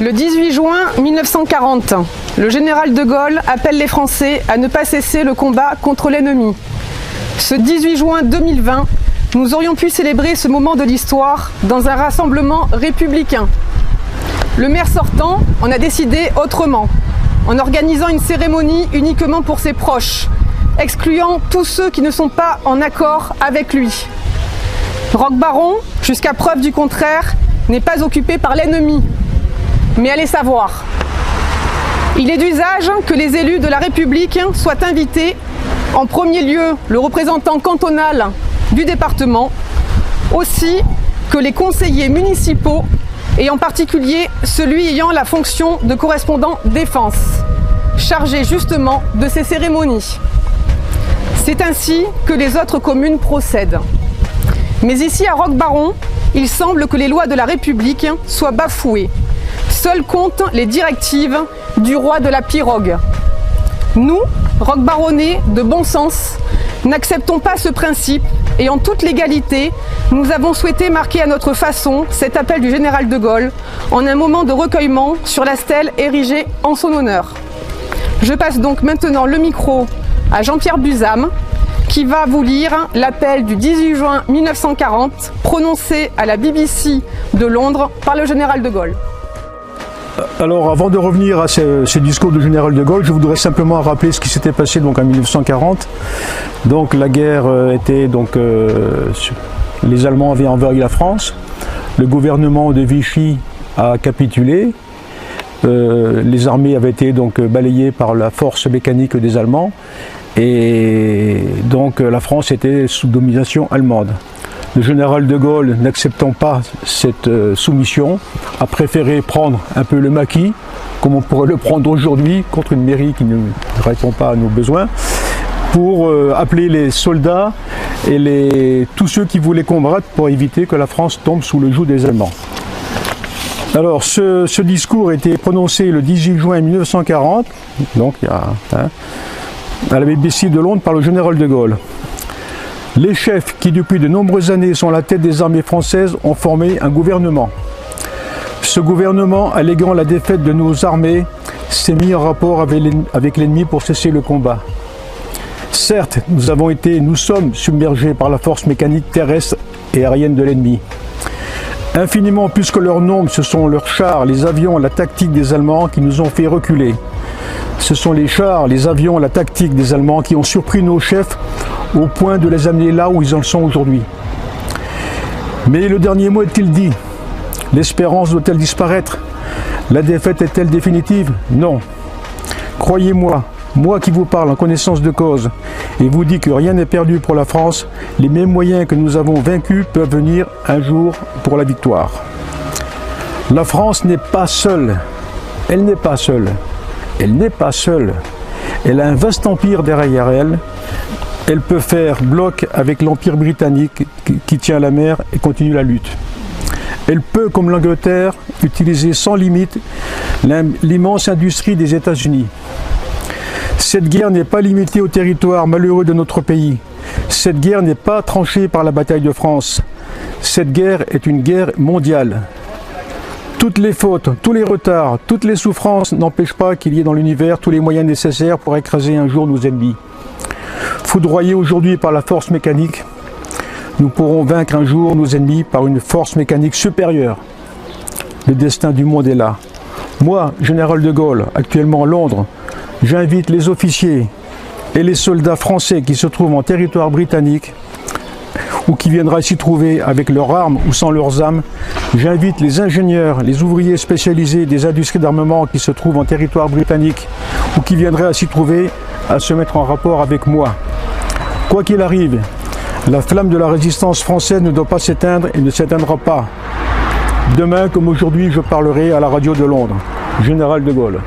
Le 18 juin 1940, le général de Gaulle appelle les Français à ne pas cesser le combat contre l'ennemi. Ce 18 juin 2020, nous aurions pu célébrer ce moment de l'histoire dans un rassemblement républicain. Le maire sortant en a décidé autrement, en organisant une cérémonie uniquement pour ses proches, excluant tous ceux qui ne sont pas en accord avec lui. Roch-Baron, jusqu'à preuve du contraire, n'est pas occupé par l'ennemi. Mais allez savoir. Il est d'usage que les élus de la République soient invités, en premier lieu le représentant cantonal du département, aussi que les conseillers municipaux et en particulier celui ayant la fonction de correspondant défense, chargé justement de ces cérémonies. C'est ainsi que les autres communes procèdent. Mais ici à Roch-Baron, il semble que les lois de la République soient bafouées. Seules comptent les directives du roi de la pirogue. Nous, Roch-Baronnais de bon sens, n'acceptons pas ce principe et en toute légalité, nous avons souhaité marquer à notre façon cet appel du général de Gaulle en un moment de recueillement sur la stèle érigée en son honneur. Je passe donc maintenant le micro à Jean-Pierre Buzam qui va vous lire l'appel du 18 juin 1940 prononcé à la BBC de Londres par le général de Gaulle. Alors, avant de revenir à ce discours du général de Gaulle, je voudrais simplement rappeler ce qui s'était passé donc en 1940. Donc, la guerre était les Allemands avaient envahi la France. Le gouvernement de Vichy a capitulé. Les armées avaient été donc balayées par la force mécanique des Allemands. Et donc, la France était sous domination allemande. Le général de Gaulle, n'acceptant pas cette soumission, a préféré prendre un peu le maquis, comme on pourrait le prendre aujourd'hui, contre une mairie qui ne répond pas à nos besoins, pour appeler les soldats et tous ceux qui voulaient combattre pour éviter que la France tombe sous le joug des Allemands. Alors, ce discours a été prononcé le 18 juin 1940, donc à la BBC de Londres par le général de Gaulle. Les chefs qui depuis de nombreuses années sont à la tête des armées françaises ont formé un gouvernement. Ce gouvernement, alléguant la défaite de nos armées, s'est mis en rapport avec l'ennemi pour cesser le combat. Certes, nous sommes submergés par la force mécanique terrestre et aérienne de l'ennemi. Infiniment plus que leur nombre, ce sont leurs chars, les avions, la tactique des Allemands qui nous ont fait reculer. Ce sont les chars, les avions, la tactique des Allemands qui ont surpris nos chefs au point de les amener là où ils en sont aujourd'hui. Mais le dernier mot est-il dit? L'espérance doit-elle disparaître? La défaite est-elle définitive? Non. Croyez-moi, moi qui vous parle en connaissance de cause et vous dis que rien n'est perdu pour la France, les mêmes moyens que nous avons vaincus peuvent venir un jour pour la victoire. La France n'est pas seule. Elle n'est pas seule. Elle n'est pas seule. Elle a un vaste empire derrière elle. Elle peut faire bloc avec l'Empire britannique qui tient la mer et continue la lutte. Elle peut, comme l'Angleterre, utiliser sans limite l'immense industrie des États-Unis. Cette guerre n'est pas limitée au territoire malheureux de notre pays. Cette guerre n'est pas tranchée par la bataille de France. Cette guerre est une guerre mondiale. Toutes les fautes, tous les retards, toutes les souffrances n'empêchent pas qu'il y ait dans l'univers tous les moyens nécessaires pour écraser un jour nos ennemis. Foudroyés aujourd'hui par la force mécanique, nous pourrons vaincre un jour nos ennemis par une force mécanique supérieure. Le destin du monde est là. Moi, général de Gaulle, actuellement à Londres, j'invite les officiers et les soldats français qui se trouvent en territoire britannique ou qui viendraient s'y trouver avec leurs armes ou sans leurs armes. J'invite les ingénieurs, les ouvriers spécialisés des industries d'armement qui se trouvent en territoire britannique ou qui viendraient s'y trouver à se mettre en rapport avec moi. Quoi qu'il arrive, la flamme de la résistance française ne doit pas s'éteindre et ne s'éteindra pas. Demain, comme aujourd'hui, je parlerai à la radio de Londres. Général de Gaulle.